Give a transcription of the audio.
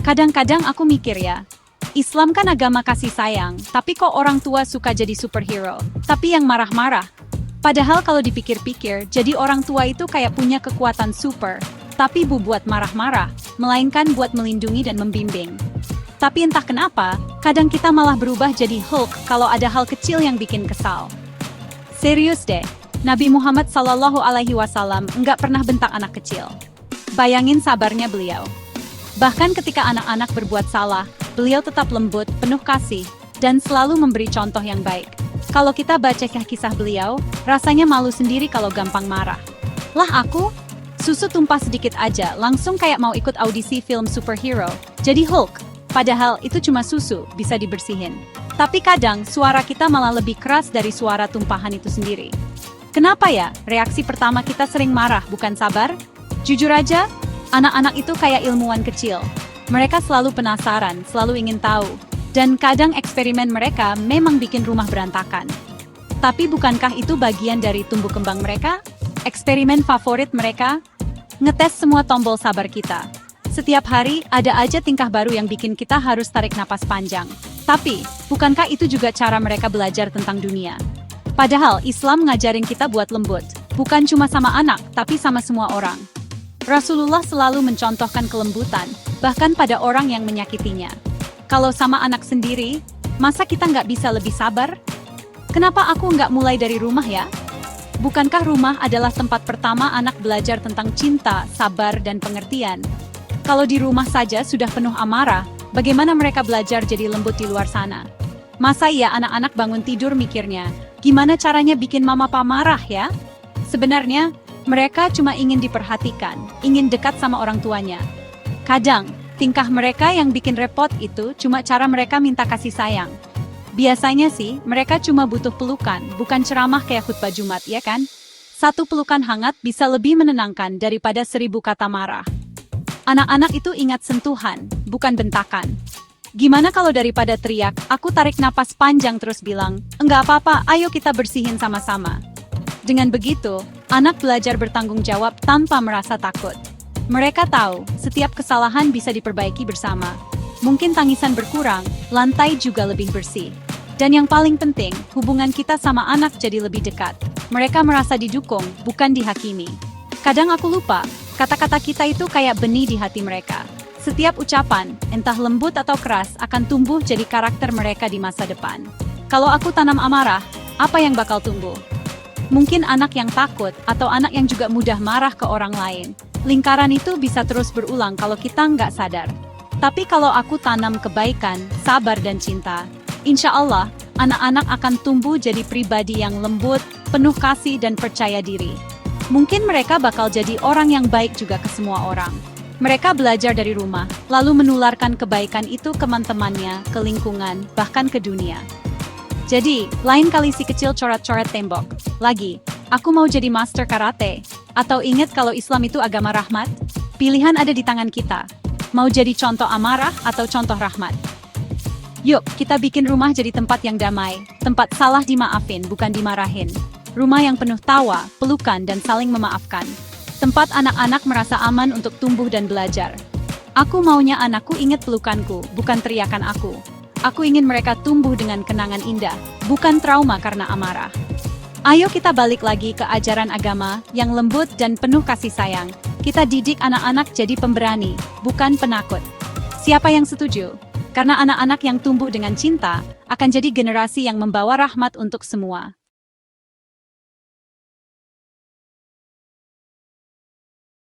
Kadang-kadang aku mikir ya, Islam kan agama kasih sayang, tapi kok orang tua suka jadi superhero, tapi yang marah-marah. Padahal kalau dipikir-pikir, jadi orang tua itu kayak punya kekuatan super, tapi buat marah-marah, melainkan buat melindungi dan membimbing. Tapi entah kenapa, kadang kita malah berubah jadi Hulk kalau ada hal kecil yang bikin kesal. Serius deh, Nabi Muhammad SAW nggak pernah bentak anak kecil. Bayangin sabarnya beliau. Bahkan ketika anak-anak berbuat salah, beliau tetap lembut, penuh kasih, dan selalu memberi contoh yang baik. Kalau kita baca kisah beliau, rasanya malu sendiri kalau gampang marah. Lah aku, susu tumpah sedikit aja, langsung kayak mau ikut audisi film superhero, jadi Hulk. Padahal itu cuma susu, bisa dibersihin. Tapi kadang suara kita malah lebih keras dari suara tumpahan itu sendiri. Kenapa ya? Reaksi pertama kita sering marah, bukan sabar? Jujur aja, anak-anak itu kayak ilmuwan kecil. Mereka selalu penasaran, selalu ingin tahu. Dan kadang eksperimen mereka memang bikin rumah berantakan. Tapi bukankah itu bagian dari tumbuh kembang mereka? Eksperimen favorit mereka? Ngetes semua tombol sabar kita. Setiap hari ada aja tingkah baru yang bikin kita harus tarik napas panjang. Tapi, bukankah itu juga cara mereka belajar tentang dunia? Padahal Islam ngajarin kita buat lembut. Bukan cuma sama anak, tapi sama semua orang. Rasulullah selalu mencontohkan kelembutan, bahkan pada orang yang menyakitinya. Kalau sama anak sendiri, masa kita nggak bisa lebih sabar? Kenapa aku nggak mulai dari rumah ya? Bukankah rumah adalah tempat pertama anak belajar tentang cinta, sabar, dan pengertian? Kalau di rumah saja sudah penuh amarah, bagaimana mereka belajar jadi lembut di luar sana? Masa iya anak-anak bangun tidur mikirnya, gimana caranya bikin mama pa marah ya? Sebenarnya, mereka cuma ingin diperhatikan, ingin dekat sama orang tuanya. Kadang, tingkah mereka yang bikin repot itu cuma cara mereka minta kasih sayang. Biasanya sih, mereka cuma butuh pelukan, bukan ceramah kayak khutbah Jumat, ya kan? Satu pelukan hangat bisa lebih menenangkan daripada 1000 kata marah. Anak-anak itu ingat sentuhan, bukan bentakan. Gimana kalau daripada teriak, aku tarik napas panjang terus bilang, enggak apa-apa, ayo kita bersihin sama-sama. Dengan begitu, anak belajar bertanggung jawab tanpa merasa takut. Mereka tahu, setiap kesalahan bisa diperbaiki bersama. Mungkin tangisan berkurang, lantai juga lebih bersih. Dan yang paling penting, hubungan kita sama anak jadi lebih dekat. Mereka merasa didukung, bukan dihakimi. Kadang aku lupa, kata-kata kita itu kayak benih di hati mereka. Setiap ucapan, entah lembut atau keras, akan tumbuh jadi karakter mereka di masa depan. Kalau aku tanam amarah, apa yang bakal tumbuh? Mungkin anak yang takut, atau anak yang juga mudah marah ke orang lain. Lingkaran itu bisa terus berulang kalau kita nggak sadar. Tapi kalau aku tanam kebaikan, sabar dan cinta, insya Allah, anak-anak akan tumbuh jadi pribadi yang lembut, penuh kasih dan percaya diri. Mungkin mereka bakal jadi orang yang baik juga ke semua orang. Mereka belajar dari rumah, lalu menularkan kebaikan itu ke teman-temannya, ke lingkungan, bahkan ke dunia. Jadi, lain kali si kecil coret-coret tembok. Lagi, aku mau jadi master karate. Atau ingat kalau Islam itu agama rahmat? Pilihan ada di tangan kita. Mau jadi contoh amarah atau contoh rahmat? Yuk, kita bikin rumah jadi tempat yang damai. Tempat salah dimaafin, bukan dimarahin. Rumah yang penuh tawa, pelukan, dan saling memaafkan. Tempat anak-anak merasa aman untuk tumbuh dan belajar. Aku maunya anakku ingat pelukanku, bukan teriakan aku. Aku ingin mereka tumbuh dengan kenangan indah, bukan trauma karena amarah. Ayo kita balik lagi ke ajaran agama yang lembut dan penuh kasih sayang. Kita didik anak-anak jadi pemberani, bukan penakut. Siapa yang setuju? Karena anak-anak yang tumbuh dengan cinta akan jadi generasi yang membawa rahmat untuk semua.